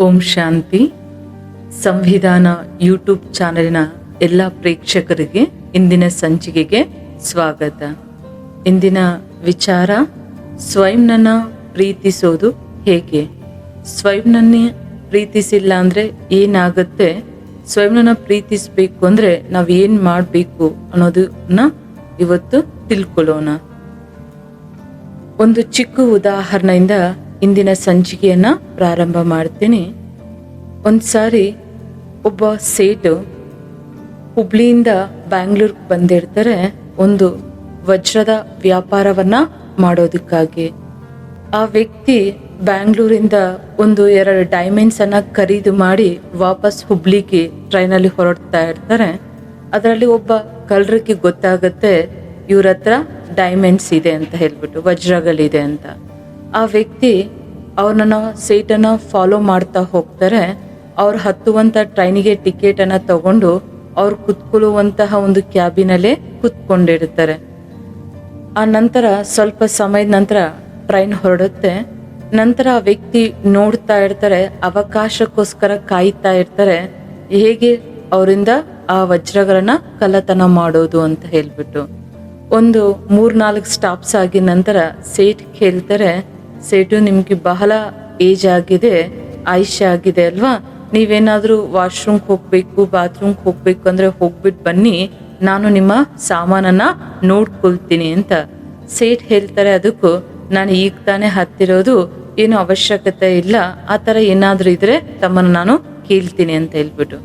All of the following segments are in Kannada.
ಓಂ ಶಾಂತಿ. ಸಂವಿಧಾನ ಯೂಟ್ಯೂಬ್ ಚಾನೆಲಿನ ಎಲ್ಲ ಪ್ರೇಕ್ಷಕರಿಗೆ ಇಂದಿನ ಸಂಚಿಕೆಗೆ ಸ್ವಾಗತ. ಇಂದಿನ ವಿಚಾರ, ಸ್ವಯಂನನ್ನು ಪ್ರೀತಿಸೋದು ಹೇಗೆ. ಸ್ವಯಂನನ್ನೇ ಪ್ರೀತಿಸಿಲ್ಲ ಅಂದರೆ ಏನಾಗುತ್ತೆ, ಸ್ವಯಂನನ್ನು ಪ್ರೀತಿಸಬೇಕು ಅಂದರೆ ನಾವು ಏನು ಮಾಡಬೇಕು ಅನ್ನೋದನ್ನ ಇವತ್ತು ತಿಳ್ಕೊಳ್ಳೋಣ. ಒಂದು ಚಿಕ್ಕ ಉದಾಹರಣೆಯಿಂದ ಇಂದಿನ ಸಂಚಿಕೆಯನ್ನು ಪ್ರಾರಂಭ ಮಾಡ್ತೀನಿ. ಒಂದು ಸಾರಿ ಒಬ್ಬ ಸೇಟು ಹುಬ್ಳಿಯಿಂದ ಬ್ಯಾಂಗ್ಳೂರ್ಗೆ ಬಂದಿರ್ತಾರೆ ಒಂದು ವಜ್ರದ ವ್ಯಾಪಾರವನ್ನು ಮಾಡೋದಕ್ಕಾಗಿ. ಆ ವ್ಯಕ್ತಿ ಬ್ಯಾಂಗ್ಳೂರಿಂದ 1-2 ಡೈಮಂಡ್ಸನ್ನು ಖರೀದಿ ಮಾಡಿ ವಾಪಸ್ ಹುಬ್ಳಿಗೆ ಟ್ರೈನಲ್ಲಿ ಹೊರಡ್ತಾ ಇರ್ತಾರೆ. ಅದರಲ್ಲಿ ಒಬ್ಬ ಕಳ್ಳರಿಗೆ ಗೊತ್ತಾಗುತ್ತೆ ಇವ್ರ ಹತ್ರ ಡೈಮಂಡ್ಸ್ ಇದೆ ಅಂತ ಹೇಳ್ಬಿಟ್ಟು, ವಜ್ರಗಳಿದೆ ಅಂತ. ಆ ವ್ಯಕ್ತಿ ಅವ್ರನ್ನ ಸೇಟನ್ನು ಫಾಲೋ ಮಾಡ್ತಾ ಹೋಗ್ತಾರೆ. ಅವ್ರು ಹತ್ತುವಂಥ ಟ್ರೈನಿಗೆ ಟಿಕೆಟನ್ನು ತಗೊಂಡು ಅವ್ರು ಕುತ್ಕೊಳ್ಳುವಂತಹ ಒಂದು ಕ್ಯಾಬಿನಲ್ಲೇ ಕುತ್ಕೊಂಡಿರ್ತಾರೆ. ಆ ನಂತರ ಸ್ವಲ್ಪ ಸಮಯದ ನಂತರ ಟ್ರೈನ್ ಹೊರಡುತ್ತೆ. ನಂತರ ಆ ವ್ಯಕ್ತಿ ನೋಡ್ತಾ ಇರ್ತಾರೆ, ಅವಕಾಶಕ್ಕೋಸ್ಕರ ಕಾಯ್ತಾ ಇರ್ತಾರೆ, ಹೇಗೆ ಅವರಿಂದ ಆ ವಜ್ರಗಳನ್ನ ಕಳ್ಳತನ ಮಾಡೋದು ಅಂತ ಹೇಳ್ಬಿಟ್ಟು. ಒಂದು 3-4 ಸ್ಟಾಪ್ಸ್ ಆಗಿದ ನಂತರ ಸೇಟ್ ಕೇಳ್ತಾರೆ, ಸೇಟು ನಿಮ್ಗೆ ಬಹಳ ಏಜ್ ಆಗಿದೆ, ಆಯುಷ್ಯ ಆಗಿದೆ ಅಲ್ವಾ, ನೀವೇನಾದರೂ ವಾಶ್ರೂಮ್ಗೆ ಹೋಗ್ಬೇಕು, ಬಾತ್ರೂಮ್ಗೆ ಹೋಗ್ಬೇಕು ಅಂದರೆ ಹೋಗ್ಬಿಟ್ಟು ಬನ್ನಿ, ನಾನು ನಿಮ್ಮ ಸಾಮಾನನ್ನು ನೋಡ್ಕೊಳ್ತೀನಿ ಅಂತ. ಸೇಟ್ ಹೇಳ್ತಾರೆ, ಅದಕ್ಕೂ ನಾನು ಈಗ ತಾನೇ ಹತ್ತಿರೋದು, ಏನು ಅವಶ್ಯಕತೆ ಇಲ್ಲ, ಆ ಥರ ಏನಾದರೂ ಇದ್ರೆ ತಮ್ಮನ್ನು ನಾನು ಕೇಳ್ತೀನಿ ಅಂತ ಹೇಳ್ಬಿಟ್ಟು.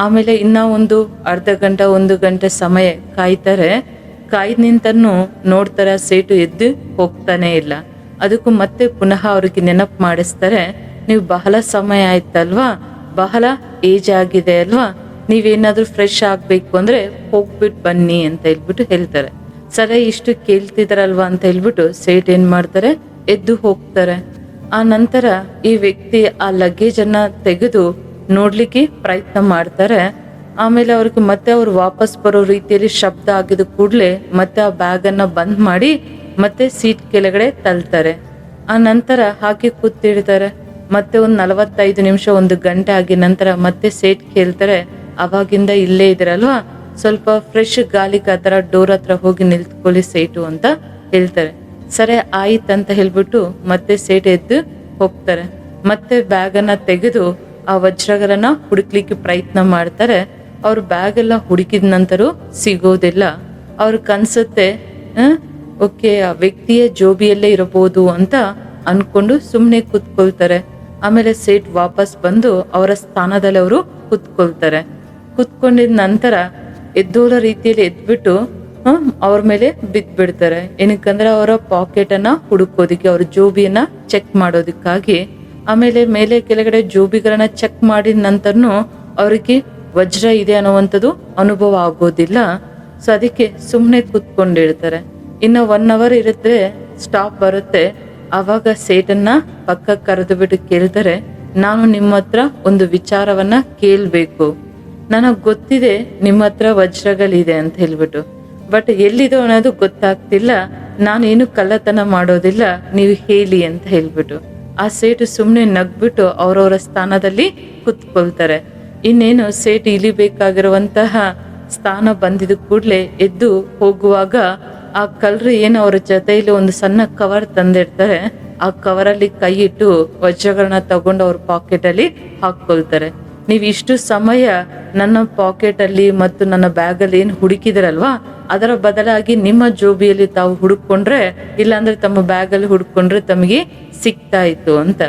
ಆಮೇಲೆ ಇನ್ನೂ ಒಂದು ಅರ್ಧ ಗಂಟೆ 1 ಗಂಟೆ ಸಮಯ ಕಾಯ್ತಾರೆ. ಕಾಯ್ದು ನಿಂತನ್ನು ನೋಡ್ತಾರೆ, ಸೇಟು ಎದ್ದು ಹೋಗ್ತಾನೆ ಇಲ್ಲ. ಅದಕ್ಕೂ ಮತ್ತೆ ಪುನಃ ಅವ್ರಿಗೆ ನೆನಪು ಮಾಡಿಸ್ತಾರೆ, ನೀವು ಬಹಳ ಸಮಯ ಆಯ್ತಲ್ವಾ, ಬಹಳ ಏಜ್ ಆಗಿದೆ ಅಲ್ವಾ, ನೀವೇನಾದರೂ ಫ್ರೆಶ್ ಆಗಬೇಕು ಅಂದರೆ ಹೋಗ್ಬಿಟ್ಟು ಬನ್ನಿ ಅಂತ ಹೇಳ್ಬಿಟ್ಟು ಹೇಳ್ತಾರೆ. ಸರಿ, ಇಷ್ಟು ಕೇಳ್ತಿದಾರಲ್ವಾ ಅಂತ ಹೇಳ್ಬಿಟ್ಟು ಸೇಟ್ ಏನು ಮಾಡ್ತಾರೆ, ಎದ್ದು ಹೋಗ್ತಾರೆ. ಆ ನಂತರ ಈ ವ್ಯಕ್ತಿ ಆ ಲಗೇಜನ್ನು ತೆಗೆದು ನೋಡ್ಲಿಕ್ಕೆ ಪ್ರಯತ್ನ ಮಾಡ್ತಾರೆ. ಆಮೇಲೆ ಅವ್ರಿಗೆ ಮತ್ತೆ ಅವ್ರು ವಾಪಸ್ ಬರೋ ರೀತಿಯಲ್ಲಿ ಶಬ್ದ ಆಗಿದ ಕೂಡಲೇ ಮತ್ತೆ ಆ ಬ್ಯಾಗನ್ನು ಬಂದ್ ಮಾಡಿ ಮತ್ತೆ ಸೀಟ್ ಕೆಳಗಡೆ ತಳ್ತಾರೆ. ಆ ನಂತರ ಹಾಕಿ ಕೂತಿರ್ತಾರೆ. ಮತ್ತೆ ಒಂದು 45 ನಿಮಿಷ 1 ಗಂಟೆ ಆಗಿದ ನಂತರ ಮತ್ತೆ ಸೇಟ್ ಕೇಳ್ತಾರೆ, ಅವಾಗಿಂದ ಇಲ್ಲೇ ಇದ್ರಲ್ವಾ, ಸ್ವಲ್ಪ ಫ್ರೆಶ್ ಗಾಳಿಗೆ ಆ ಥರ ಡೋರ್ ಹತ್ರ ಹೋಗಿ ನಿಲ್ತ್ಕೊಳ್ಳಿ ಸೇಟು ಅಂತ ಹೇಳ್ತಾರೆ. ಸರಿ ಆಯ್ತಂತ ಹೇಳ್ಬಿಟ್ಟು ಮತ್ತೆ ಸೇಟ್ ಎದ್ದು ಹೋಗ್ತಾರೆ. ಮತ್ತೆ ಬ್ಯಾಗನ್ನು ತೆಗೆದು ಆ ವಜ್ರಗಳನ್ನ ಹುಡುಕ್ಲಿಕ್ಕೆ ಪ್ರಯತ್ನ ಮಾಡ್ತಾರೆ. ಅವ್ರ ಬ್ಯಾಗ್ ಎಲ್ಲ ಹುಡುಕಿದ ನಂತರ ಸಿಗೋದಿಲ್ಲ. ಅವ್ರಿಗೆ ಅನ್ಸುತ್ತೆ, ಓಕೆ, ಆ ವ್ಯಕ್ತಿಯ ಜೋಬಿಯಲ್ಲೇ ಇರಬಹುದು ಅಂತ ಅನ್ಕೊಂಡು ಸುಮ್ಮನೆ ಕೂತ್ಕೊಳ್ತಾರೆ. ಆಮೇಲೆ ಸೇಟ್ ವಾಪಸ್ ಬಂದು ಅವರ ಸ್ಥಾನದಲ್ಲಿ ಅವರು ಕೂತ್ಕೊಳ್ತಾರೆ. ಕೂತ್ಕೊಂಡಿದ ನಂತರ ಎದ್ದೋಳ ರೀತಿಯಲ್ಲಿ ಎದ್ಬಿಟ್ಟು ಅವ್ರ ಮೇಲೆ ಬಿದ್ದ್ಬಿಡ್ತಾರೆ. ಏನಕ್ಕಂದ್ರೆ ಅವರ ಪಾಕೆಟನ್ನು ಹುಡುಕೋದಿಕ್ಕೆ, ಅವ್ರ ಜೋಬಿಯನ್ನ ಚೆಕ್ ಮಾಡೋದಕ್ಕಾಗಿ. ಆಮೇಲೆ ಮೇಲೆ ಕೆಳಗಡೆ ಜೋಬಿಗಳನ್ನ ಚೆಕ್ ಮಾಡಿದ ನಂತರನು ಅವ್ರಿಗೆ ವಜ್ರ ಇದೆ ಅನ್ನುವಂಥದ್ದು ಅನುಭವ ಆಗೋದಿಲ್ಲ. ಸೊ ಅದಕ್ಕೆ ಸುಮ್ಮನೆ ಕೂತ್ಕೊಂಡಿರ್ತಾರೆ. ಇನ್ನು 1 ಅವರ್ ಇರುತ್ತೆ, ಸ್ಟಾಪ್ ಬರುತ್ತೆ. ಆವಾಗ ಸೇಟನ್ನ ಪಕ್ಕಕ್ಕೆ ಕರೆದು ಬಿಟ್ಟು ಕೇಳ್ತಾರೆ, ನಾನು ನಿಮ್ಮ ಹತ್ರ ಒಂದು ವಿಚಾರವನ್ನ ಕೇಳಬೇಕು. ನನಗೆ ಗೊತ್ತಿದೆ ನಿಮ್ಮ ಹತ್ರ ವಜ್ರಗಳಿದೆ ಅಂತ ಹೇಳ್ಬಿಟ್ಟು, ಬಟ್ ಎಲ್ಲಿದೆ ಅನ್ನೋದು ಗೊತ್ತಾಗ್ತಿಲ್ಲ, ನಾನೇನು ಕಳ್ಳತನ ಮಾಡೋದಿಲ್ಲ, ನೀವು ಹೇಳಿ ಅಂತ ಹೇಳ್ಬಿಟ್ಟು. ಆ ಸೇಟು ಸುಮ್ಮನೆ ನಗ್ಬಿಟ್ಟು ಅವರವರ ಸ್ಥಾನದಲ್ಲಿ ಕೂತ್ಕೊಳ್ತಾರೆ. ಇನ್ನೇನು ಸೇಟ್ ಇಳಿಬೇಕಾಗಿರುವಂತಹ ಸ್ಥಾನ ಬಂದಿದ ಕೂಡಲೇ ಎದ್ದು ಹೋಗುವಾಗ ಆ ಕಳ್ಳರು ಏನು ಅವರ ಜೊತೆಯಲ್ಲಿ ಒಂದು ಸಣ್ಣ ಕವರ್ ತಂದಿರ್ತಾರೆ, ಆ ಕವರಲ್ಲಿ ಕೈ ಇಟ್ಟು ವಜ್ರಗಳನ್ನ ತಗೊಂಡು ಅವ್ರ ಪಾಕೆಟಲ್ಲಿ ಹಾಕ್ಕೊಳ್ತಾರೆ. ನೀವು ಇಷ್ಟು ಸಮಯ ನನ್ನ ಪಾಕೆಟಲ್ಲಿ ಮತ್ತು ನನ್ನ ಬ್ಯಾಗಲ್ಲಿ ಏನು ಹುಡುಕಿದಿರಲ್ವಾ, ಅದರ ಬದಲಾಗಿ ನಿಮ್ಮ ಜೋಬಿಯಲ್ಲಿ ತಾವು ಹುಡುಕೊಂಡ್ರೆ, ಇಲ್ಲಾಂದ್ರೆ ತಮ್ಮ ಬ್ಯಾಗಲ್ಲಿ ಹುಡುಕೊಂಡ್ರೆ ತಮಗೆ ಸಿಗ್ತಾ ಇತ್ತು ಅಂತ.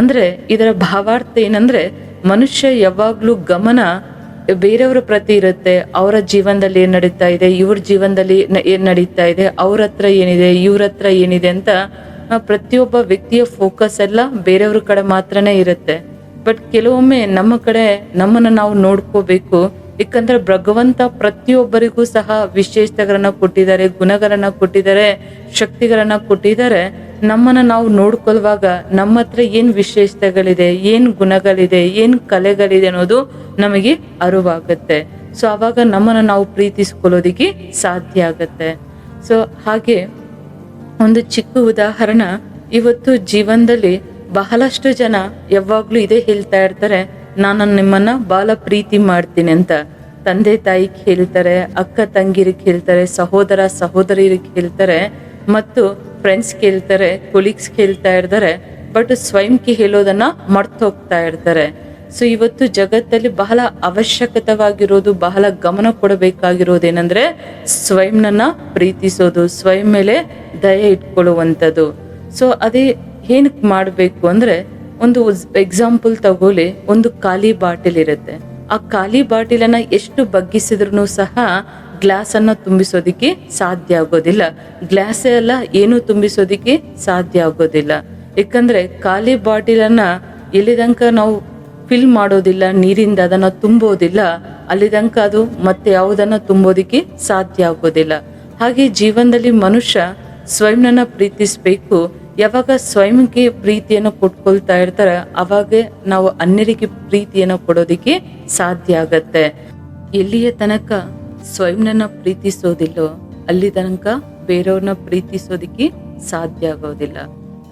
ಅಂದ್ರೆ ಇದರ ಭಾವಾರ್ಥ ಏನಂದ್ರೆ, ಮನುಷ್ಯ ಯಾವಾಗ್ಲೂ ಗಮನ ಬೇರೆಯವರ ಪ್ರತಿ ಇರುತ್ತೆ. ಅವರ ಜೀವನದಲ್ಲಿ ಏನ್ ನಡೀತಾ ಇದೆ, ಇವ್ರ ಜೀವನದಲ್ಲಿ ಏನ್ ನಡೀತಾ ಇದೆ, ಅವ್ರ ಹತ್ರ ಏನಿದೆ, ಇವ್ರ ಹತ್ರ ಏನಿದೆ ಅಂತ ಪ್ರತಿಯೊಬ್ಬ ವ್ಯಕ್ತಿಯ ಫೋಕಸ್ ಎಲ್ಲ ಬೇರೆಯವ್ರ ಕಡೆ ಮಾತ್ರನೇ ಇರುತ್ತೆ. ಬಟ್ ಕೆಲವೊಮ್ಮೆ ನಮ್ಮ ಕಡೆ ನಮ್ಮನ್ನ ನಾವು ನೋಡ್ಕೋಬೇಕು. ಯಾಕಂದ್ರೆ ಭಗವಂತ ಪ್ರತಿಯೊಬ್ಬರಿಗೂ ಸಹ ವಿಶೇಷತೆಗಳನ್ನ ಕೊಟ್ಟಿದ್ದಾರೆ, ಗುಣಗಳನ್ನ ಕೊಟ್ಟಿದ್ದಾರೆ, ಶಕ್ತಿಗಳನ್ನ ಕೊಟ್ಟಿದ್ದಾರೆ. ನಮ್ಮನ್ನ ನಾವು ನೋಡ್ಕೊಳ್ಳುವಾಗ ನಮ್ಮ ಹತ್ರ ಏನ್ ವಿಶೇಷತೆಗಳಿದೆ, ಏನ್ ಗುಣಗಳಿದೆ, ಏನ್ ಕಲೆಗಳಿದೆ ಅನ್ನೋದು ನಮಗೆ ಅರಿವಾಗುತ್ತೆ. ಸೊ ಆವಾಗ ನಮ್ಮನ್ನ ನಾವು ಪ್ರೀತಿಸ್ಕೊಳ್ಳೋದಿಕ್ಕೆ ಸಾಧ್ಯ ಆಗತ್ತೆ. ಸೊ ಹಾಗೆ ಒಂದು ಚಿಕ್ಕ ಉದಾಹರಣೆ, ಇವತ್ತು ಜೀವನದಲ್ಲಿ ಬಹಳಷ್ಟು ಜನ ಯಾವಾಗ್ಲೂ ಇದೇ ಹೇಳ್ತಾ ಇರ್ತಾರೆ, ನಾನು ನಿಮ್ಮನ್ನ ಬಹಳ ಪ್ರೀತಿ ಮಾಡ್ತೀನಿ ಅಂತ. ತಂದೆ ತಾಯಿಗೆ ಹೇಳ್ತಾರೆ, ಅಕ್ಕ ತಂಗಿರಿಗೆ ಹೇಳ್ತಾರೆ, ಸಹೋದರ ಸಹೋದರಿರಿಗೆ ಹೇಳ್ತಾರೆ, ಮತ್ತು ಫ್ರೆಂಡ್ಸ್ ಕೇಳ್ತಾರೆ, ಕೊಲೀಗ್ಸ್ ಕೇಳ್ತಾ ಇರ್ತಾರೆ. ಬಟ್ ಸ್ವಯಂಗೆ ಹೇಳೋದನ್ನ ಮರ್ತು ಹೋಗ್ತಾ ಇರ್ತಾರೆ. ಸೊ ಇವತ್ತು ಜಗತ್ತಲ್ಲಿ ಬಹಳ ಅವಶ್ಯಕತವಾಗಿರೋದು, ಬಹಳ ಗಮನ ಕೊಡಬೇಕಾಗಿರೋದೇನೆಂದ್ರೆ ಸ್ವಯಂನನ್ನ ಪ್ರೀತಿಸೋದು, ಸ್ವಯಂ ಮೇಲೆ ದಯೆ ಇಟ್ಕೊಳ್ಳುವಂಥದ್ದು. ಸೊ ಅದೇ ಏನಕ್ಕೆ ಮಾಡಬೇಕು ಅಂದ್ರೆ, ಒಂದು ಎಕ್ಸಾಂಪಲ್ ತಗೊಳ್ಳಿ. ಒಂದು ಖಾಲಿ ಬಾಟಿಲ್ ಇರುತ್ತೆ. ಆ ಖಾಲಿ ಬಾಟಿಲನ್ನ ಎಷ್ಟು ಬಗ್ಗಿಸಿದ್ರು ಸಹ ಗ್ಲಾಸ್ ಅನ್ನ ತುಂಬಿಸೋದಿಕ್ಕೆ ಸಾಧ್ಯ ಆಗೋದಿಲ್ಲ. ಗ್ಲಾಸೇ ಅಲ್ಲ, ಏನು ತುಂಬಿಸೋದಿಕ್ಕೆ ಸಾಧ್ಯ ಆಗೋದಿಲ್ಲ. ಯಾಕಂದ್ರೆ ಖಾಲಿ ಬಾಟಿಲನ್ನ ಎಲ್ಲಿ ತನಕ ನಾವು ಫಿಲ್ ಮಾಡೋದಿಲ್ಲ, ನೀರಿಂದ ಅದನ್ನ ತುಂಬೋದಿಲ್ಲ, ಅಲ್ಲಿ ತನಕ ಅದು ಮತ್ತೆ ಯಾವುದನ್ನ ತುಂಬೋದಿಕ್ಕೆ ಸಾಧ್ಯ ಆಗೋದಿಲ್ಲ. ಹಾಗೆ ಜೀವನದಲ್ಲಿ ಮನುಷ್ಯ ಸ್ವಯಂನ ಪ್ರೀತಿಸ್ಬೇಕು. ಯಾವಾಗ ಸ್ವಯಂಗೆ ಪ್ರೀತಿಯನ್ನು ಕೊಟ್ಕೊಳ್ತಾ ಇರ್ತಾರೆ, ಅವಾಗ ನಾವು ಅನ್ಯರಿಗೆ ಪ್ರೀತಿಯನ್ನು ಕೊಡೋದಿಕ್ಕೆ ಸಾಧ್ಯ ಆಗತ್ತೆ. ಎಲ್ಲಿಯ ತನಕ ಸ್ವಯಂನ ಪ್ರೀತಿಸೋದಿಲ್ಲೋ ಅಲ್ಲಿ ತನಕ ಬೇರೆಯವ್ರನ್ನ ಪ್ರೀತಿಸೋದಿಕ್ಕೆ ಸಾಧ್ಯ ಆಗೋದಿಲ್ಲ.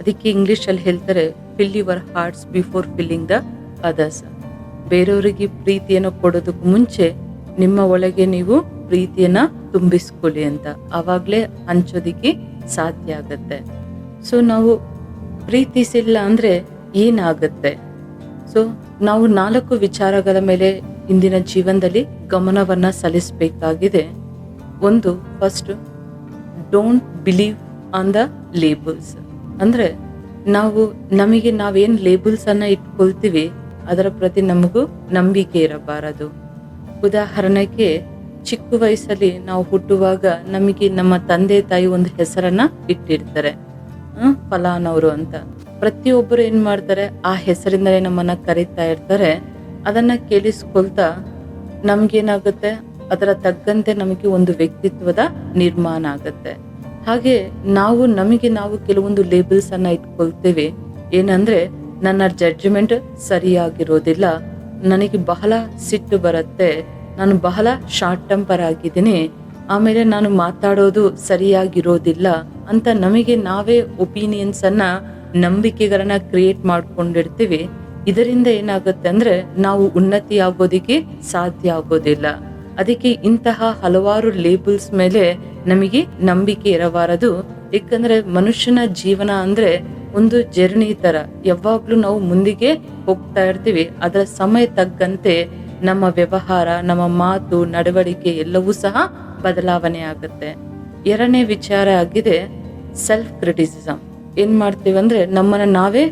ಅದಕ್ಕೆ ಇಂಗ್ಲಿಷ್ ಅಲ್ಲಿ ಹೇಳ್ತಾರೆ, fill your hearts before filling the others. ಬೇರೆಯವರಿಗೆ ಪ್ರೀತಿಯನ್ನು ಕೊಡೋದಕ್ಕೂ ಮುಂಚೆ ನಿಮ್ಮ ಒಳಗೆ ನೀವು ಪ್ರೀತಿಯನ್ನ ತುಂಬಿಸ್ಕೊಳ್ಳಿ ಅಂತ. ಆವಾಗ್ಲೇ ಹಂಚೋದಿಕ್ಕೆ ಸಾಧ್ಯ ಆಗತ್ತೆ. ಸೊ ನಾವು ಪ್ರೀತಿಸಿಲ್ಲ ಅಂದ್ರೆ ಏನಾಗತ್ತೆ? ಸೊ ನಾವು 4 ವಿಚಾರಗಳ ಮೇಲೆ ಇಂದಿನ ಜೀವನದಲ್ಲಿ ಗಮನವನ್ನ ಸಲ್ಲಿಸಬೇಕಾಗಿದೆ. ಒಂದು, first, don't believe on the labels. ಅಂದ್ರೆ ನಮಗೆ ನಾವೇನ್ ಲೇಬಲ್ಸ್ ಅನ್ನ ಇಟ್ಕೊಳ್ತೀವಿ ಅದರ ಪ್ರತಿ ನಮಗೂ ನಂಬಿಕೆ ಇರಬಾರದು. ಉದಾಹರಣೆಗೆ, ಚಿಕ್ಕ ವಯಸ್ಸಲ್ಲಿ ನಾವು ಹುಟ್ಟುವಾಗ ನಮಗೆ ನಮ್ಮ ತಂದೆ ತಾಯಿ ಒಂದು ಹೆಸರನ್ನ ಇಟ್ಟಿರ್ತಾರೆ, ಫಲಾನವರು ಅಂತ. ಪ್ರತಿಯೊಬ್ಬರು ಏನ್ ಮಾಡ್ತಾರೆ, ಆ ಹೆಸರಿಂದಲೇ ನಮ್ಮನ್ನ ಕರೀತಾ ಇರ್ತಾರೆ. ಅದನ್ನ ಕೇಳಿಸ್ಕೊಳ್ತಾ ನಮ್ಗೇನಾಗುತ್ತೆ, ಅದರ ತಕ್ಕಂತೆ ನಮಗೆ ಒಂದು ವ್ಯಕ್ತಿತ್ವದ ನಿರ್ಮಾಣ ಆಗತ್ತೆ. ಹಾಗೆ ನಮಗೆ ನಾವು ಕೆಲವೊಂದು ಲೇಬಲ್ಸ್ ಅನ್ನ ಇಟ್ಕೊಳ್ತೇವೆ. ಏನಂದ್ರೆ, ನನ್ನ ಜಡ್ಜ್ಮೆಂಟ್ ಸರಿಯಾಗಿರೋದಿಲ್ಲ, ನನಗೆ ಬಹಳ ಸಿಟ್ಟು ಬರುತ್ತೆ, ನಾನು ಬಹಳ ಶಾರ್ಟ್ ಟೆಂಪರ್ ಆಗಿದ್ದೀನಿ, ಆಮೇಲೆ ನಾನು ಮಾತಾಡೋದು ಸರಿಯಾಗಿರೋದಿಲ್ಲ ಅಂತ ನಮಗೆ ನಾವೇ ಒಪಿನಿಯನ್ಸ್ ಅನ್ನ, ನಂಬಿಕೆಗಳನ್ನ ಕ್ರಿಯೇಟ್ ಮಾಡ್ಕೊಂಡಿರ್ತೀವಿ. ಇದರಿಂದ ಏನಾಗುತ್ತೆ ಅಂದ್ರೆ ನಾವು ಉನ್ನತಿ ಆಗೋದಿಕ್ಕೆ ಸಾಧ್ಯ ಆಗೋದಿಲ್ಲ. ಅದಕ್ಕೆ ಇಂತಹ ಹಲವಾರು ಲೇಬಲ್ಸ್ ಮೇಲೆ ನಮಗೆ ನಂಬಿಕೆ ಇರಬಾರದು. ಏಕೆಂದ್ರೆ ಮನುಷ್ಯನ ಜೀವನ ಅಂದ್ರೆ ಒಂದು ಜರ್ನಿ ತರ, ಯಾವಾಗ್ಲೂ ನಾವು ಮುಂದಿಗೆ ಹೋಗ್ತಾ ಇರ್ತೀವಿ. ಅದರ ಸಮಯ ತಕ್ಕಂತೆ ನಮ್ಮ ವ್ಯವಹಾರ, ನಮ್ಮ ಮಾತು, ನಡವಳಿಕೆ ಎಲ್ಲವೂ ಸಹ ಬದಲಾವಣೆ ಆಗುತ್ತೆ. 2ನೇ ವಿಚಾರ ಆಗಿದೆ ಸೆಲ್ಫ್ ಕ್ರಿಟಿಸಿಸಮ್. ಏನ್ ಮಾಡ್ತೀವಿ ಅಂದ್ರೆ ನಮ್ಮನ್ನ ನಾವೇ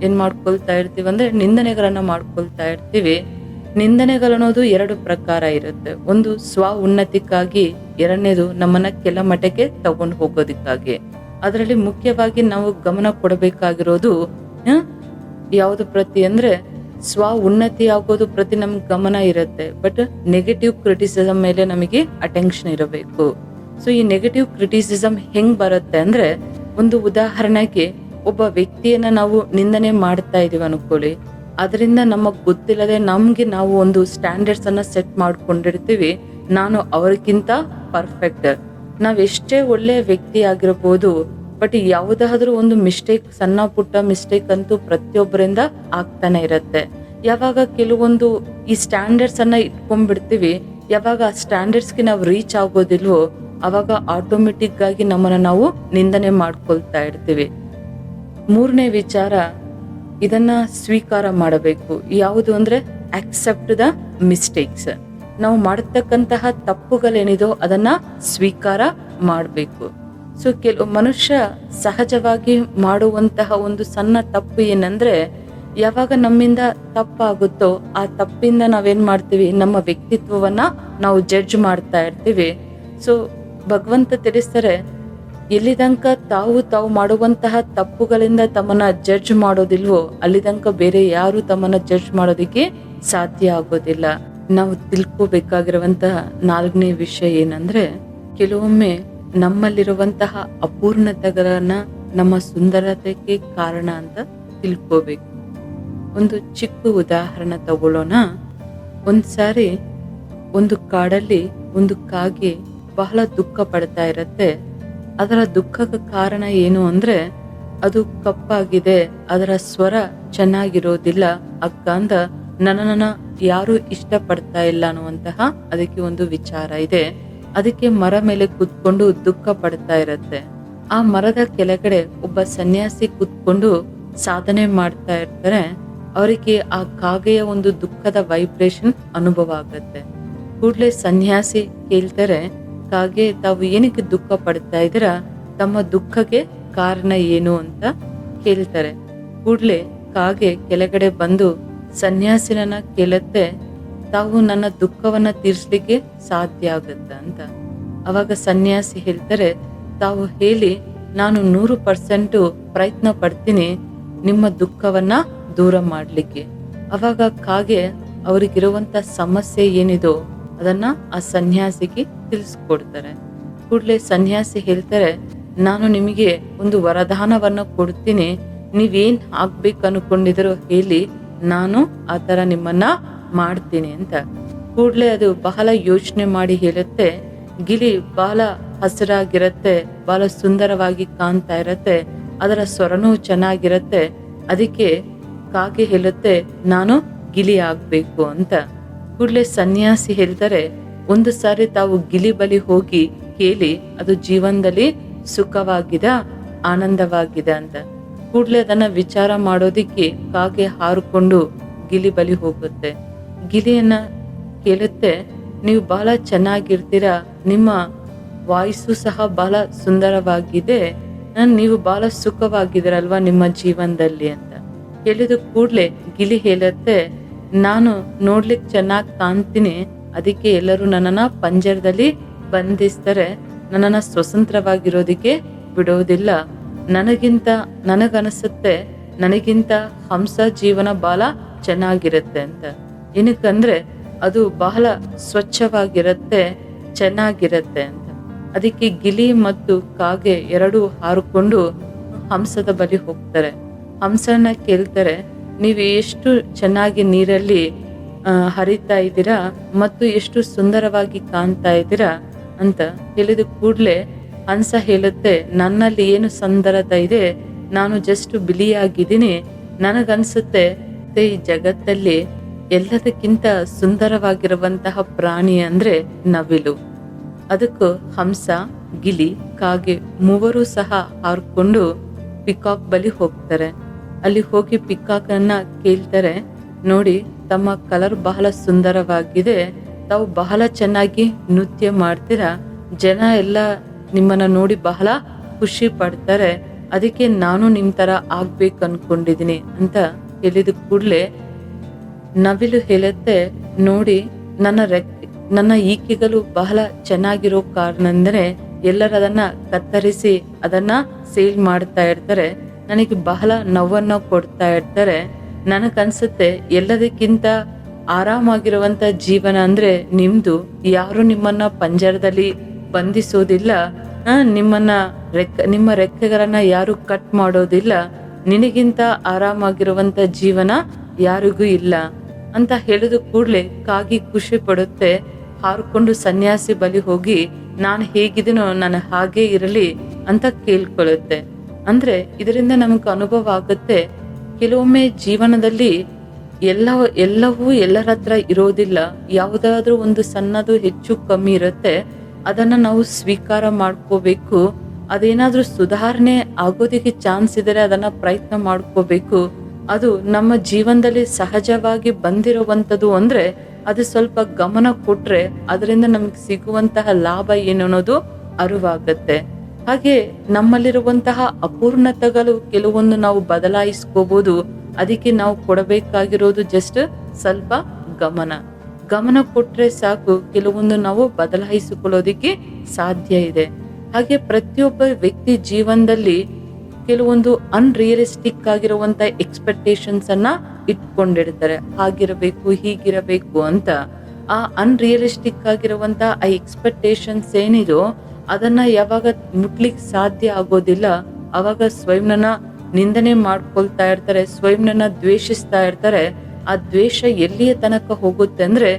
ಏನ್ ಮಾಡ್ಕೊಳ್ತಾ ಇರ್ತೀವಿ ಅಂದ್ರೆ ನಿಂದನೆಗಳನ್ನ ಮಾಡ್ಕೊಳ್ತಾ ಇರ್ತೀವಿ. ನಿಂದನೆಗಳನ್ನೋದು 2 ಪ್ರಕಾರ ಇರುತ್ತೆ. ಒಂದು ಸ್ವ ಉನ್ನತಿಗಾಗಿ, 2ನೇದು ನಮ್ಮನ್ನ ಕೆಲ ಮಟ್ಟಕ್ಕೆ ತಗೊಂಡು ಹೋಗೋದಕ್ಕಾಗಿ. ಅದರಲ್ಲಿ ಮುಖ್ಯವಾಗಿ ನಾವು ಗಮನ ಕೊಡಬೇಕಾಗಿರೋದು ಯಾವುದು ಪ್ರತಿ ಅಂದ್ರೆ ಸ್ವ ಉನ್ನತಿ ಆಗೋದು ಪ್ರತಿ ನಮ್ಗೆ ಗಮನ ಇರುತ್ತೆ. ಬಟ್ ನೆಗೆಟಿವ್ ಕ್ರಿಟಿಸಿಸಮ್ ಮೇಲೆ ನಮಗೆ ಅಟೆನ್ಷನ್ ಇರಬೇಕು. ಸೊ ಈ ನೆಗೆಟಿವ್ ಕ್ರಿಟಿಸಿಸಮ್ ಹೆಂಗ್ ಬರುತ್ತೆ ಅಂದ್ರೆ, ಒಂದು ಉದಾಹರಣೆಗೆ ಒಬ್ಬ ವ್ಯಕ್ತಿಯನ್ನ ನಾವು ನಿಂದನೆ ಮಾಡ್ತಾ ಇದೀವಿ ಅನ್ಕೊಳ್ಳಿ. ಅದರಿಂದ ನಮಗ್ ಗೊತ್ತಿಲ್ಲದೆ ನಮ್ಗೆ ನಾವು ಒಂದು ಸ್ಟ್ಯಾಂಡರ್ಡ್ಸ್ ಅನ್ನ ಸೆಟ್ ಮಾಡ್ಕೊಂಡಿರ್ತೀವಿ. ನಾನು ಅವ್ರಿಗಿಂತ ಪರ್ಫೆಕ್ಟ್. ನಾವ್ ಎಷ್ಟೇ ಒಳ್ಳೆ ವ್ಯಕ್ತಿ ಆಗಿರ್ಬೋದು, ಬಟ್ ಯಾವುದಾದ್ರೂ ಒಂದು ಮಿಸ್ಟೇಕ್, ಸಣ್ಣ ಪುಟ್ಟ ಮಿಸ್ಟೇಕ್ ಅಂತೂ ಪ್ರತಿಯೊಬ್ಬರಿಂದ ಆಗ್ತಾನೆ ಇರತ್ತೆ. ಯಾವಾಗ ಕೆಲವೊಂದು ಈ ಸ್ಟ್ಯಾಂಡರ್ಡ್ಸ್ ಅನ್ನ ಇಟ್ಕೊಂಡ್ಬಿಡ್ತೀವಿ, ಯಾವಾಗ ಆ ಸ್ಟ್ಯಾಂಡರ್ಡ್ಸ್ಗೆ ನಾವು ರೀಚ್ ಆಗೋದಿಲ್ವೋ ಅವಾಗ ಆಟೋಮೆಟಿಕ್ ಆಗಿ ನಮ್ಮನ್ನ ನಾವು ನಿಂದನೆ ಮಾಡ್ಕೊಳ್ತಾ ಇರ್ತೀವಿ. 3ನೇ ವಿಚಾರ, ಇದನ್ನ ಸ್ವೀಕಾರ ಮಾಡಬೇಕು. ಯಾವುದು ಅಂದ್ರೆ ಆಕ್ಸೆಪ್ಟ್ ದ ಮಿಸ್ಟೇಕ್ಸ್. ನಾವು ಮಾಡತಕ್ಕಂತಹ ತಪ್ಪುಗಳೇನಿದೋ ಅದನ್ನ ಸ್ವೀಕಾರ ಮಾಡಬೇಕು. ಸೊ ಮನುಷ್ಯ ಸಹಜವಾಗಿ ಮಾಡುವಂತಹ ಒಂದು ಸಣ್ಣ ತಪ್ಪು ಏನಂದ್ರೆ, ಯಾವಾಗ ನಮ್ಮಿಂದ ತಪ್ಪಾಗುತ್ತೋ ಆ ತಪ್ಪಿಂದ ನಾವೇನ್ ಮಾಡ್ತೀವಿ, ನಮ್ಮ ವ್ಯಕ್ತಿತ್ವವನ್ನ ನಾವು ಜಡ್ಜ್ ಮಾಡ್ತಾ ಇರ್ತೀವಿ. ಸೊ ಭಗವಂತ ತಿಳಿಸ್ತಾರೆ, ಎಲ್ಲಿ ತನಕ ತಾವು ಮಾಡುವಂತಹ ತಪ್ಪುಗಳಿಂದ ತಮ್ಮನ್ನ ಜಡ್ಜ್ ಮಾಡೋದಿಲ್ವೋ ಅಲ್ಲಿ ತನಕ ಬೇರೆ ಯಾರು ತಮ್ಮನ್ನ ಜಡ್ಜ್ ಮಾಡೋದಿಕ್ಕೆ ಸಾಧ್ಯ ಆಗೋದಿಲ್ಲ. ನಾವು ತಿಳ್ಕೋಬೇಕಾಗಿರುವಂತಹ 4ನೇ ವಿಷಯ ಏನಂದ್ರೆ, ಕೆಲವೊಮ್ಮೆ ನಮ್ಮಲ್ಲಿರುವಂತಹ ಅಪೂರ್ಣತೆಗಳನ್ನ ನಮ್ಮ ಸುಂದರತೆಗೆ ಕಾರಣ ಅಂತ ತಿಳ್ಕೋಬೇಕು. ಒಂದು ಚಿಕ್ಕ ಉದಾಹರಣೆ ತಗೊಳ್ಳೋಣ. ಒಂದ್ಸಾರಿ ಒಂದು ಕಾಡಲ್ಲಿ ಒಂದು ಕಾಗೆ ಬಹಳ ದುಃಖ ಪಡ್ತಾ ಇರತ್ತೆ. ಅದರ ದುಃಖಕ್ಕೆ ಕಾರಣ ಏನು ಅಂದ್ರೆ, ಅದು ಕಪ್ಪಾಗಿದೆ, ಅದರ ಸ್ವರ ಚೆನ್ನಾಗಿರೋದಿಲ್ಲ ಅಕ್ಕ ಅಂದ ನನ್ನನ್ನ ಯಾರು ಇಷ್ಟಪಡ್ತಾ ಇಲ್ಲ ಅನ್ನುವಂತಹ ಅದಕ್ಕೆ ಒಂದು ವಿಚಾರ ಇದೆ. ಅದಕ್ಕೆ ಮರ ಮೇಲೆ ಕೂತ್ಕೊಂಡು ದುಃಖ ಪಡ್ತಾ ಇರತ್ತೆ. ಆ ಮರದ ಕೆಳಗಡೆ ಒಬ್ಬ ಸನ್ಯಾಸಿ ಕೂತ್ಕೊಂಡು ಸಾಧನೆ ಮಾಡ್ತಾ ಇರ್ತಾರೆ. ಅವರಿಗೆ ಆ ಕಾಗೆಯ ಒಂದು ದುಃಖದ ವೈಬ್ರೇಷನ್ ಅನುಭವ ಆಗತ್ತೆ. ಕೂಡ್ಲೆ ಸನ್ಯಾಸಿ ಕೇಳ್ತಾರೆ, ಕಾಗೆ ತಾವು ಏನಕ್ಕೆ ದುಃಖ ಪಡ್ತಾ ಇದ್ದೀರಾ, ತಮ್ಮ ದುಃಖಕ್ಕೆ ಕಾರಣ ಏನು ಅಂತ ಕೇಳ್ತಾರೆ. ಕೂಡ್ಲೆ ಕಾಗೆ ಕೆಳಗಡೆ ಬಂದು ಸನ್ಯಾಸಿನ ಕೇಳುತ್ತೆ, ತಾವು ನನ್ನ ದುಃಖವನ್ನ ತೀರ್ಸ್ಲಿಕ್ಕೆ ಸಾಧ್ಯ ಆಗತ್ತ ಅಂತ. ಅವಾಗ ಸನ್ಯಾಸಿ ಹೇಳ್ತಾರೆ, ತಾವು ಹೇಳಿ ನಾನು 100% ಪ್ರಯತ್ನ ಪಡ್ತೀನಿ ನಿಮ್ಮ ದುಃಖವನ್ನ ದೂರ ಮಾಡ್ಲಿಕ್ಕೆ. ಅವಾಗ ಕಾಗೆ ಅವ್ರಿಗಿರುವಂತ ಸಮಸ್ಯೆ ಏನಿದೋ ಅದನ್ನ ಆ ಸನ್ಯಾಸಿಗೆ ತಿಳಿಸ್ಕೊಡ್ತಾರೆ. ಕೂಡ್ಲೆ ಸನ್ಯಾಸಿ ಹೇಳ್ತಾರೆ, ನಾನು ನಿಮಗೆ ಒಂದು ವರದಾನವನ್ನ ಕೊಡ್ತೀನಿ, ನೀವೇನ್ ಆಗ್ಬೇಕು ಅನ್ಕೊಂಡಿದ್ರು ಹೇಳಿ, ನಾನು ಆ ತರ ನಿಮ್ಮನ್ನ ಮಾಡ್ತೀನಿ ಅಂತ. ಕೂಡ್ಲೆ ಅದು ಬಹಳ ಯೋಚನೆ ಮಾಡಿ ಹೇಳುತ್ತೆ, ಗಿಳಿ ಬಹಳ ಹಸಿರಾಗಿರತ್ತೆ, ಬಹಳ ಸುಂದರವಾಗಿ ಕಾಣ್ತಾ ಇರತ್ತೆ, ಅದರ ಸ್ವರನೂ ಚೆನ್ನಾಗಿರತ್ತೆ. ಅದಕ್ಕೆ ಕಾಗೆ ಹೇಳುತ್ತೆ, ನಾನು ಗಿಳಿ ಆಗ್ಬೇಕು ಅಂತ. ಕೂಡ್ಲೆ ಸನ್ಯಾಸಿ ಹೇಳ್ತಾರೆ, ಒಂದು ಸಾರಿ ತಾವು ಗಿಳಿ ಬಳಿ ಹೋಗಿ ಕೇಳಿ, ಅದು ಜೀವನದಲ್ಲಿ ಸುಖವಾಗಿದೆ, ಆನಂದವಾಗಿದೆ ಅಂತ. ಕೂಡ್ಲೆ ಅದನ್ನ ವಿಚಾರ ಮಾಡೋದಿಕ್ಕೆ ಕಾಗೆ ಹಾರಿಕೊಂಡು ಗಿಳಿ ಬಳಿ ಹೋಗುತ್ತೆ. ಗಿಳಿಯನ್ನ ಕೇಳುತ್ತೆ, ನೀವು ಬಹಳ ಚೆನ್ನಾಗಿರ್ತೀರಾ, ನಿಮ್ಮ ವಾಯ್ಸು ಸಹ ಬಹಳ ಸುಂದರವಾಗಿದೆ, ನೀವು ಬಹಳ ಸುಖವಾಗಿದ್ದೀರಲ್ವಾ ನಿಮ್ಮ ಜೀವನದಲ್ಲಿ ಅಂತ ಹೇಳಿದ ಕೂಡ್ಲೆ ಗಿಳಿ ಹೇಳುತ್ತೆ, ನಾನು ನೋಡ್ಲಿಕ್ಕೆ ಚೆನ್ನಾಗಿ ಕಾಣ್ತೀನಿ, ಅದಕ್ಕೆ ಎಲ್ಲರೂ ನನ್ನನ್ನ ಪಂಜರದಲ್ಲಿ ಬಂಧಿಸ್ತಾರೆ, ನನ್ನನ್ನ ಸ್ವತಂತ್ರವಾಗಿರೋದಿಕ್ಕೆ ಬಿಡೋದಿಲ್ಲ. ನನಗನ್ಸುತ್ತೆ ನನಗಿಂತ ಹಂಸ ಜೀವನ ಬಹಳ ಚೆನ್ನಾಗಿರುತ್ತೆ ಅಂತ. ಏನಕ್ಕಂದ್ರೆ ಅದು ಬಹಳ ಸ್ವಚ್ಛವಾಗಿರತ್ತೆ, ಚೆನ್ನಾಗಿರತ್ತೆ ಅಂತ. ಅದಕ್ಕೆ ಗಿಳಿ ಮತ್ತು ಕಾಗೆ ಎರಡು ಹಾರಿಕೊಂಡು ಹಂಸದ ಬಳಿ ಹೋಗ್ತಾರೆ. ಹಂಸನ ಕೇಳ್ತಾರೆ, ನೀವು ಎಷ್ಟು ಚೆನ್ನಾಗಿ ನೀರಲ್ಲಿ ಹರಿತಾ ಇದ್ದೀರಾ ಮತ್ತು ಎಷ್ಟು ಸುಂದರವಾಗಿ ಕಾಣ್ತಾ ಇದ್ದೀರಾ ಅಂತ ಹೇಳಿದ ಕೂಡ್ಲೆ ಹಂಸ ಹೇಳುತ್ತೆ, ನನ್ನಲ್ಲಿ ಏನು ಸುಂದರತೆ ಇದೆ, ನಾನು ಜಸ್ಟ್ ಬಿಳಿಯಾಗಿದ್ದೀನಿ, ನನಗನ್ಸುತ್ತೆ ಈ ಜಗತ್ತಲ್ಲಿ ಎಲ್ಲದಕ್ಕಿಂತ ಸುಂದರವಾಗಿರುವಂತಹ ಪ್ರಾಣಿ ಅಂದ್ರೆ ನವಿಲು. ಅದಕ್ಕೂ ಹಂಸ, ಗಿಳಿ, ಕಾಗೆ ಮೂವರು ಸಹ ಹಾರ್ಕೊಂಡು ಪಿಕಾಕ್ ಬಳಿ ಹೋಗ್ತಾರೆ. ಅಲ್ಲಿ ಹೋಗಿ ಪಿಕಾಕನ್ನ ಕೇಳ್ತಾರೆ, ನೋಡಿ ತಮ್ಮ ಕಲರ್ ಬಹಳ ಸುಂದರವಾಗಿದೆ, ತಾವು ಬಹಳ ಚೆನ್ನಾಗಿ ನೃತ್ಯ ಮಾಡ್ತೀರಾ, ಜನ ಎಲ್ಲ ನಿಮ್ಮನ್ನ ನೋಡಿ ಬಹಳ ಖುಷಿ ಪಡ್ತಾರೆ, ಅದಕ್ಕೆ ನಾನು ನಿಮ್ ತರ ಆಗ್ಬೇಕು ಅನ್ಕೊಂಡಿದೀನಿ ಅಂತ ಹೇಳಿದ ಕೂಡ್ಲೆ ನವಿಲು ಹೇಳುತ್ತೆ, ನೋಡಿ ನನ್ನ ಈಕೆಗಳು ಬಹಳ ಚೆನ್ನಾಗಿರೋ ಕಾರಣ ಅಂದ್ರೆ ಎಲ್ಲರೂ ಅದನ್ನ ಕತ್ತರಿಸಿ ಅದನ್ನ ಸೇಲ್ ಮಾಡ್ತಾ ಇರ್ತಾರೆ, ನನಗೆ ಬಹಳ ನೋವನ್ನ ಕೊಡ್ತಾ ಇರ್ತಾರೆ. ನನಗನ್ಸುತ್ತೆ ಎಲ್ಲದಕ್ಕಿಂತ ಆರಾಮಾಗಿರುವಂತ ಜೀವನ ಅಂದ್ರೆ ನಿಮ್ದು, ಯಾರು ನಿಮ್ಮನ್ನ ಪಂಜರದಲ್ಲಿ ಬಂಧಿಸೋದಿಲ್ಲ, ನಿಮ್ಮ ರೆಕ್ಕೆಗಳನ್ನ ಯಾರು ಕಟ್ ಮಾಡೋದಿಲ್ಲ, ನಿನಗಿಂತ ಆರಾಮಾಗಿರುವಂತ ಜೀವನ ಯಾರಿಗೂ ಇಲ್ಲ ಅಂತ ಹೇಳಿದ ಕೂಡ್ಲೆ ಕಾಗಿ ಖುಷಿ ಪಡುತ್ತೆ. ಹಾರ್ಕೊಂಡು ಸನ್ಯಾಸಿ ಬಳಿ ಹೋಗಿ ನಾನು ಹೇಗಿದ್ದೀನೋ ನಾನು ಹಾಗೇ ಇರಲಿ ಅಂತ ಕೇಳ್ಕೊಳ್ಳುತ್ತೆ. ಅಂದ್ರೆ ಇದರಿಂದ ನಮಗೆ ಅನುಭವ ಆಗುತ್ತೆ, ಕೆಲವೊಮ್ಮೆ ಜೀವನದಲ್ಲಿ ಎಲ್ಲವೂ ಎಲ್ಲರ ಹತ್ರ ಇರೋದಿಲ್ಲ, ಯಾವುದಾದ್ರೂ ಒಂದು ಸಣ್ಣದು ಹೆಚ್ಚು ಕಮ್ಮಿ ಇರುತ್ತೆ, ಅದನ್ನ ನಾವು ಸ್ವೀಕಾರ ಮಾಡ್ಕೋಬೇಕು. ಅದೇನಾದ್ರೂ ಸುಧಾರಣೆ ಆಗೋದಕ್ಕೆ ಚಾನ್ಸ್ ಇದ್ರೆ ಅದನ್ನ ಪ್ರಯತ್ನ ಮಾಡ್ಕೋಬೇಕು. ಅದು ನಮ್ಮ ಜೀವನದಲ್ಲಿ ಸಹಜವಾಗಿ ಬಂದಿರುವಂಥದ್ದು ಅಂದ್ರೆ ಅದು ಸ್ವಲ್ಪ ಗಮನ ಕೊಟ್ರೆ ಅದರಿಂದ ನಮಗೆ ಸಿಗುವಂತಹ ಲಾಭ ಏನು ಅನ್ನೋದು ಅರಿವಾಗತ್ತೆ. ಹಾಗೆ ನಮ್ಮಲ್ಲಿರುವಂತಹ ಅಪೂರ್ಣತೆಗಳು ಕೆಲವೊಂದು ನಾವು ಬದಲಾಯಿಸ್ಕೋಬಹುದು. ಅದಕ್ಕೆ ನಾವು ಕೊಡಬೇಕಾಗಿರೋದು ಜಸ್ಟ್ ಸ್ವಲ್ಪ ಗಮನ ಕೊಟ್ರೆ ಸಾಕು, ಕೆಲವೊಂದು ನಾವು ಬದಲಾಯಿಸಿಕೊಳ್ಳೋದಿಕ್ಕೆ ಸಾಧ್ಯ ಇದೆ. ಹಾಗೆ ಪ್ರತಿಯೊಬ್ಬ ವ್ಯಕ್ತಿ ಜೀವನದಲ್ಲಿ ಕೆಲವೊಂದು ಅನ್ರಿಯಲಿಸ್ಟಿಕ್ ಆಗಿರುವಂತ ಎಕ್ಸ್ಪೆಕ್ಟೇಷನ್ಸ್ ಅನ್ನ ಇಟ್ಕೊಂಡಿರ್ತಾರೆ, ಹಾಗಿರಬೇಕು ಹೀಗಿರಬೇಕು ಅಂತ. ಆ ಅನ್ರಿಯಲಿಸ್ಟಿಕ್ ಆಗಿರುವಂತ ಆ ಎಕ್ಸ್ಪೆಕ್ಟೇಷನ್ಸ್ ಏನಿದೋ ಅದನ್ನ ಯಾವಾಗ ಮುಟ್ಲಿಕ್ಕೆ ಸಾಧ್ಯ ಆಗೋದಿಲ್ಲ, ಅವಾಗ ಸ್ವಯಂನ ನಿಂದನೆ ಮಾಡ್ಕೊಳ್ತಾ ಇರ್ತಾರೆ, ಸ್ವಯಂನ ದ್ವೇಷಿಸ್ತಾ ಇರ್ತಾರೆ. ಆ ದ್ವೇಷ ಎಲ್ಲಿಯ ತನಕ ಹೋಗುತ್ತೆ ಅಂದ್ರೆ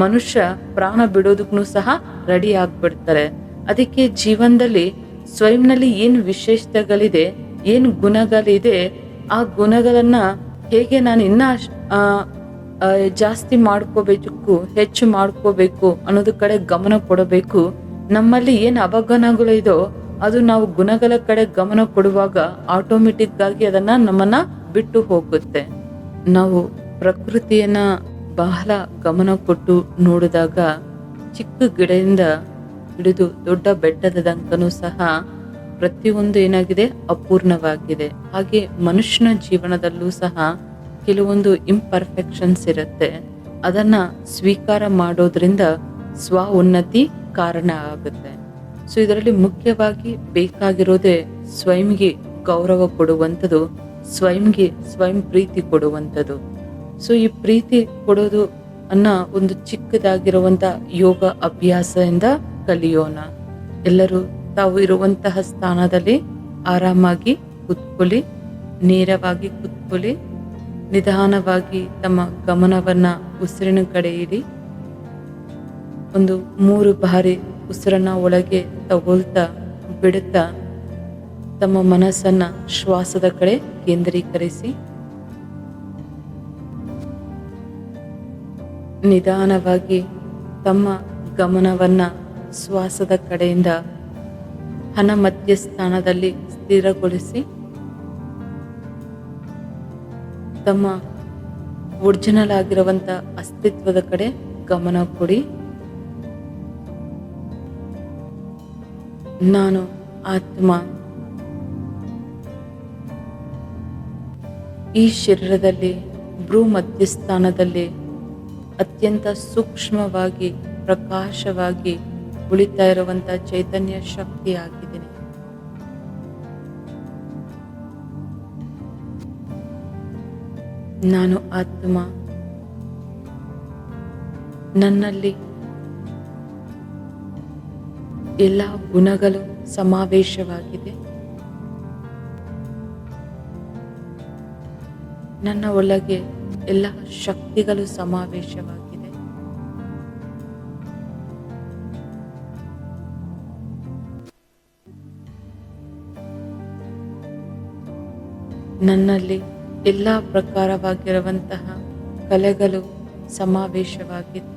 ಮನುಷ್ಯ ಪ್ರಾಣ ಬಿಡೋದಕ್ಕೂ ಸಹ ರೆಡಿ ಆಗ್ಬಿಡ್ತಾರೆ. ಅದಕ್ಕೆ ಜೀವನದಲ್ಲಿ ಸ್ವಯಂನಲ್ಲಿ ಏನು ವಿಶೇಷತೆಗಳಿದೆ, ಏನು ಗುಣಗಳಿದೆ ಆ ಗುಣಗಳನ್ನು ಹೇಗೆ ನಾನು ಇನ್ನೂ ಜಾಸ್ತಿ ಮಾಡ್ಕೋಬೇಕು, ಹೆಚ್ಚು ಮಾಡ್ಕೋಬೇಕು ಅನ್ನೋದ್ರ ಕಡೆ ಗಮನ ಕೊಡಬೇಕು. ನಮ್ಮಲ್ಲಿ ಏನು ಅವಗುಣಗಳಿದೋ ಅದು ನಾವು ಗುಣಗಳ ಕಡೆ ಗಮನ ಕೊಡುವಾಗ ಆಟೋಮೆಟಿಕ್ ಆಗಿ ನಮ್ಮನ್ನ ಬಿಟ್ಟು ಹೋಗುತ್ತೆ. ನಾವು ಪ್ರಕೃತಿಯನ್ನ ಬಹಳ ಗಮನ ಕೊಟ್ಟು ನೋಡಿದಾಗ ಚಿಕ್ಕ ಗಿಡದಿಂದ ಹಿಡಿದು ದೊಡ್ಡ ಬೆಟ್ಟದ ತನಕನೂ ಸಹ ಪ್ರತಿಯೊಂದು ಏನಾಗಿದೆ ಅಪೂರ್ಣವಾಗಿದೆ. ಹಾಗೆ ಮನುಷ್ಯನ ಜೀವನದಲ್ಲೂ ಸಹ ಕೆಲವೊಂದು ಇಂಪರ್ಫೆಕ್ಷನ್ಸ್ ಇರುತ್ತೆ. ಅದನ್ನ ಸ್ವೀಕಾರ ಮಾಡೋದ್ರಿಂದ ಸ್ವ ಉನ್ನತಿ ಕಾರಣ ಆಗುತ್ತೆ. ಸೊ ಇದರಲ್ಲಿ ಮುಖ್ಯವಾಗಿ ಬೇಕಾಗಿರೋದೇ ಸ್ವಯಂಗೆ ಗೌರವ ಕೊಡುವಂಥದ್ದು, ಸ್ವಯಂ ಪ್ರೀತಿ ಕೊಡುವಂಥದ್ದು. ಸೊ ಈ ಪ್ರೀತಿ ಕೊಡೋದು ಒಂದು ಚಿಕ್ಕದಾಗಿರುವಂಥ ಯೋಗ ಅಭ್ಯಾಸದಿಂದ ಕಲಿಯೋಣ. ಎಲ್ಲರೂ ತಾವು ಇರುವಂತಹ ಸ್ಥಾನದಲ್ಲಿ ಆರಾಮಾಗಿ ಕೂತ್ಕೊಳ್ಳಿ, ನೇರವಾಗಿ ಕೂತ್ಕೊಳ್ಳಿ. ನಿಧಾನವಾಗಿ ತಮ್ಮ ಗಮನವನ್ನ ಉಸಿರಿನ ಕಡೆ ಇಡಿ. 3 ಬಾರಿ ಉಸಿರನ್ನ ಒಳಗೆ ತಗೊಳ್ತಾ ಬಿಡುತ್ತಾ ತಮ್ಮ ಮನಸ್ಸನ್ನ ಶ್ವಾಸದ ಕಡೆ ಕೇಂದ್ರೀಕರಿಸಿ ನಿಧಾನವಾಗಿ ತಮ್ಮ ಗಮನವನ್ನ ಶ್ವಾಸದ ಕಡೆಯಿಂದ ಮಧ್ಯಸ್ಥಾನದಲ್ಲಿ ಸ್ಥಿರಗೊಳಿಸಿ ತಮ್ಮ ಒರಿಜಿನಲ್ ಆಗಿರುವಂತ ಅಸ್ತಿತ್ವದ ಕಡೆ ಗಮನ ಕೊಡಿ. ನಾನು ಆತ್ಮ, ಈ ಶರೀರದಲ್ಲಿ ಭ್ರೂ ಮಧ್ಯಸ್ಥಾನದಲ್ಲಿ ಅತ್ಯಂತ ಸೂಕ್ಷ್ಮವಾಗಿ ಪ್ರಕಾಶವಾಗಿ ಉಳಿತಾ ಇರುವಂತ ಚೈತನ್ಯ ಶಕ್ತಿ ಆಗಿದ್ದೀನಿ. ನಾನು ಆತ್ಮ, ನನ್ನಲ್ಲಿ ಎಲ್ಲ ಗುಣಗಳು ಸಮಾವೇಶವಾಗಿದೆ. ನನ್ನ ಒಳಗೆ ಎಲ್ಲ ಶಕ್ತಿಗಳು ಸಮಾವೇಶವಾಗಿದೆ. ನನ್ನಲ್ಲಿ ಎಲ್ಲ ಪ್ರಕಾರವಾಗಿರುವಂತಹ ಕಲೆಗಳು ಸಮಾವೇಶವಾಗಿದೆ.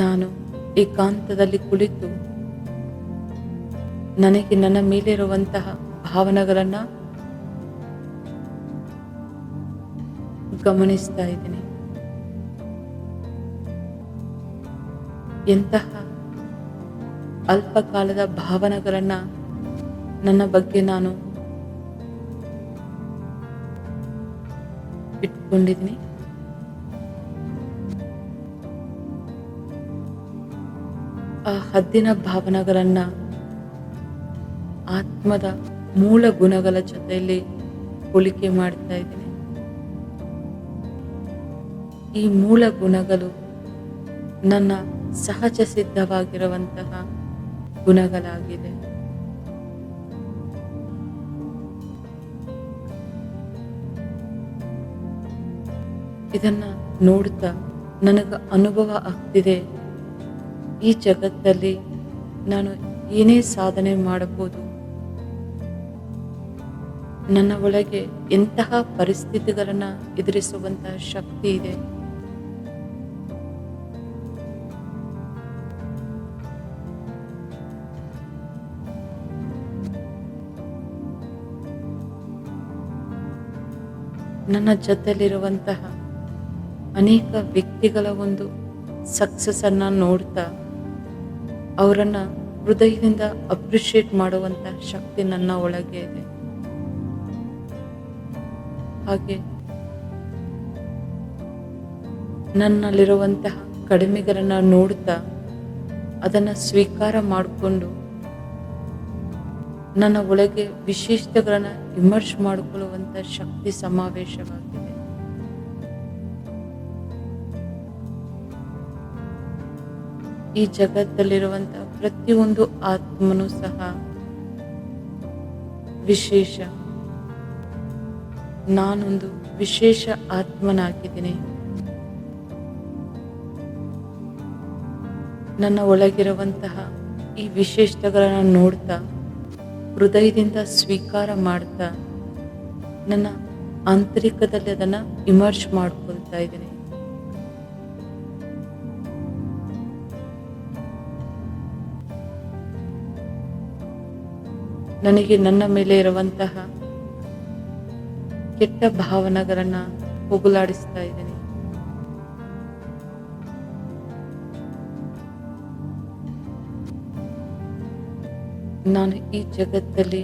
ನಾನು ಏಕಾಂತದಲ್ಲಿ ಕುಳಿತು ನನಗೆ ನನ್ನ ಮೇಲಿರುವಂತಹ ಭಾವನೆಗಳನ್ನ ಗಮನಿಸ್ತಾ ಇದ್ದೀನಿ. ಎಂತಹ ಅಲ್ಪ ಕಾಲದ ಭಾವನೆಗಳನ್ನ ನನ್ನ ಬಗ್ಗೆ ನಾನು ಇಟ್ಕೊಂಡಿದ್ದೀನಿ. ಆ ಹದ್ದಿನ ಭಾವನೆಗಳನ್ನ ಆತ್ಮದ ಮೂಲ ಗುಣಗಳ ಜೊತೆಯಲ್ಲಿ ಹೋಲಿಕೆ ಮಾಡ್ತಾ ಇದ್ದೀನಿ. ಈ ಮೂಲ ಗುಣಗಳು ನನ್ನ ಸಹಜ ಸಿದ್ಧವಾಗಿರುವಂತಹ ಗುಣಗಳಾಗಿದೆ. ಇದನ್ನ ನೋಡ್ತಾ ನನಗೆ ಅನುಭವ ಆಗ್ತಿದೆ, ಈ ಜಗತ್ತಲ್ಲಿ ನಾನು ಏನೇ ಸಾಧನೆ ಮಾಡಬಹುದು, ನನ್ನ ಒಳಗೆ ಎಂತಹ ಪರಿಸ್ಥಿತಿಗಳನ್ನ ಎದುರಿಸುವಂತಹ ಶಕ್ತಿ ಇದೆ. ನನ್ನ ಜೊತೆಲಿರುವಂತಹ ಅನೇಕ ವ್ಯಕ್ತಿಗಳ ಒಂದು ಸಕ್ಸಸ್ ಅನ್ನ ನೋಡ್ತಾ ಅವರನ್ನ ಹೃದಯದಿಂದ ಅಪ್ರಿಷಿಯೇಟ್ ಮಾಡುವಂತಹ ಶಕ್ತಿ ನನ್ನ ಒಳಗೆ ಇದೆ. ಹಾಗೆ ನನ್ನಲ್ಲಿರುವಂತಹ ಕಡಿಮೆಗಳನ್ನ ನೋಡ್ತಾ ಅದನ್ನ ಸ್ವೀಕಾರ ಮಾಡಿಕೊಂಡು ನನ್ನ ಒಳಗೆ ವಿಶೇಷತೆಗಳನ್ನ ಇಮರ್ಜ್ ಮಾಡಿಕೊಳ್ಳುವಂತ ಶಕ್ತಿ ಸಮಾವೇಶವಾಗಿದೆ. ಈ ಜಗತ್ತಲ್ಲಿರುವಂತ ಪ್ರತಿಯೊಂದು ಆತ್ಮನೂ ಸಹ ವಿಶೇಷ. ನಾನೊಂದು ವಿಶೇಷ ಆತ್ಮನಾಗಿದ್ದೀನಿ. ನನ್ನ ಒಳಗಿರುವಂತಹ ಈ ವಿಶೇಷತೆಗಳನ್ನು ನೋಡ್ತಾ ಹೃದಯದಿಂದ ಸ್ವೀಕಾರ ಮಾಡ್ತಾ ನನ್ನ ಆಂತರಿಕದಲ್ಲಿ ಅದನ್ನು ಇಮರ್ಜ್ ಮಾಡ್ಕೊಳ್ತಾ ಇದ್ದೀನಿ. ನನಗೆ ನನ್ನ ಮೇಲೆ ಇರುವಂತಹ ಕೆಟ್ಟ ಭಾವನೆಗಳನ್ನು ಹೋಗಲಾಡಿಸ್ತಾ ಇದ್ದೀನಿ. ನಾನು ಈ ಜಗತ್ತಲ್ಲಿ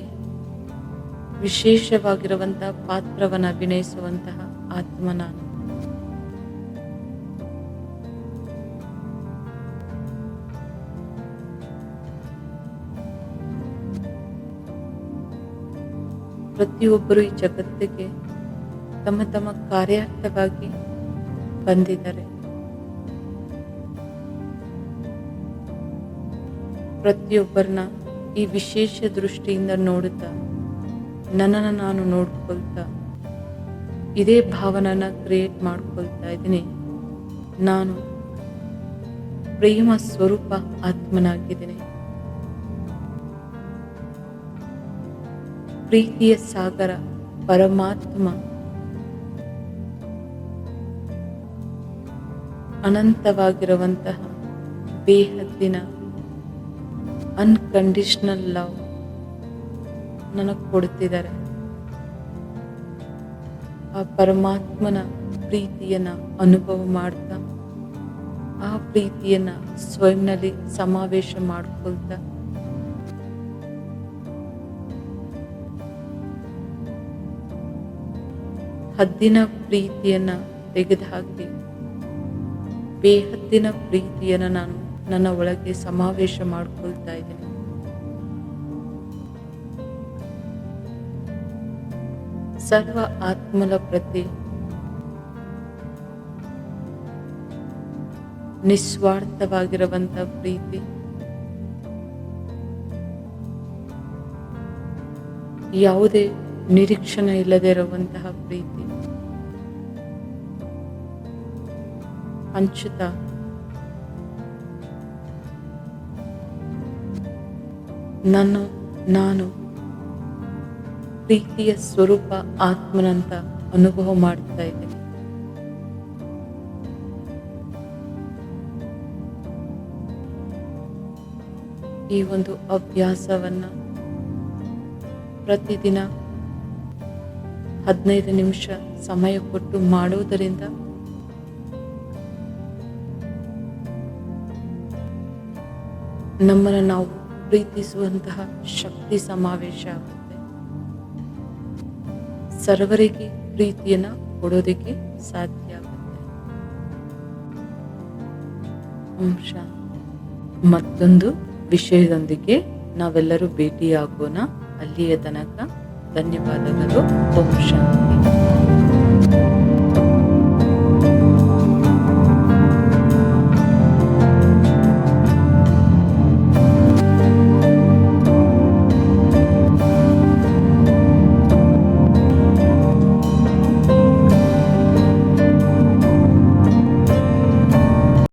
ವಿಶೇಷವಾಗಿರುವಂತಹ ಪಾತ್ರವನ್ನು ಅಭಿನಯಿಸುವಂತಹ ಆತ್ಮ ನಾನು. ಪ್ರತಿಯೊಬ್ಬರು ಈ ಜಗತ್ತಿಗೆ ತಮ್ಮ ತಮ್ಮ ಕಾರ್ಯಾರ್ಥವಾಗಿ ಬಂದಿದ್ದಾರೆ. ಪ್ರತಿಯೊಬ್ಬರನ್ನ ಈ ವಿಶೇಷ ದೃಷ್ಟಿಯಿಂದ ನೋಡುತ್ತಾ ನನ್ನನ್ನು ನಾನು ನೋಡ್ಕೊಳ್ತಾ ಇದೇ ಭಾವನೆನ ಕ್ರಿಯೇಟ್ ಮಾಡ್ಕೊಳ್ತಾ ಇದ್ದೀನಿ. ನಾನು ಪ್ರೇಮ ಸ್ವರೂಪ ಆತ್ಮನಾಗಿದ್ದೀನಿ. ಪ್ರೀತಿಯ ಸಾಗರ ಪರಮಾತ್ಮ ಅನಂತವಾಗಿರುವಂತಹ ಬೇಹದ್ದಿನ ಅನ್ಕಂಡೀಷನಲ್ ಲವ್ ನನಗೆ ಕೊಡ್ತಿದ್ದಾರೆ. ಆ ಪರಮಾತ್ಮನ ಪ್ರೀತಿಯನ್ನ ಅನುಭವ ಮಾಡ್ತಾ ಆ ಪ್ರೀತಿಯನ್ನ ಸ್ವಯಂನಲ್ಲಿ ಸಮಾವೇಶ ಮಾಡ್ಕೊಳ್ತಾ ಹದ್ದಿನ ಪ್ರೀತಿಯನ್ನ ತೆಗೆದುಹಾಕಿ ಬೇಹದ್ದಿನ ಪ್ರೀತಿಯನ್ನ ನಾನು ನನ್ನ ಒಳಗೆ ಸಮಾವೇಶ ಮಾಡ್ಕೊಳ್ತಾ ಇದ್ದೀನಿ. ಸರ್ವ ಆತ್ಮಲ ಪ್ರತಿ ನಿಸ್ವಾರ್ಥವಾಗಿರುವಂತ ಪ್ರೀತಿ, ಯಾವುದೇ ನಿರೀಕ್ಷಣೆ ಇಲ್ಲದೆ ಇರುವಂತಹ ಪ್ರೀತಿ ಹಂಚುತ್ತಾ ನಾನು ಪ್ರೀತಿಯ ಸ್ವರೂಪ ಆತ್ಮನಂತ ಅನುಭವ ಮಾಡ್ತಾ ಇದ್ದೀನಿ. ಈ ಒಂದು ಅಭ್ಯಾಸವನ್ನ ಪ್ರತಿದಿನ 15 ನಿಮಿಷ ಸಮಯ ಕೊಟ್ಟು ಮಾಡುವುದರಿಂದ ನಮ್ಮನ್ನು ನಾವು ಪ್ರೀತಿಸುವಂತಹ ಶಕ್ತಿ ಸಮಾವೇಶ ಆಗುತ್ತೆ. ಸರ್ವರಿಗೆ ಪ್ರೀತಿಯನ್ನ ಕೊಡೋದಕ್ಕೆ ಸಾಧ್ಯ ಆಗುತ್ತೆ. ಅಂಶ ಮತ್ತೊಂದು ವಿಷಯದೊಂದಿಗೆ ನಾವೆಲ್ಲರೂ ಭೇಟಿಯಾಗೋಣ. ಅಲ್ಲಿಯ ತನಕ ಧನ್ಯವಾದಗಳು. ಓಂ ಶಾಂತಿ.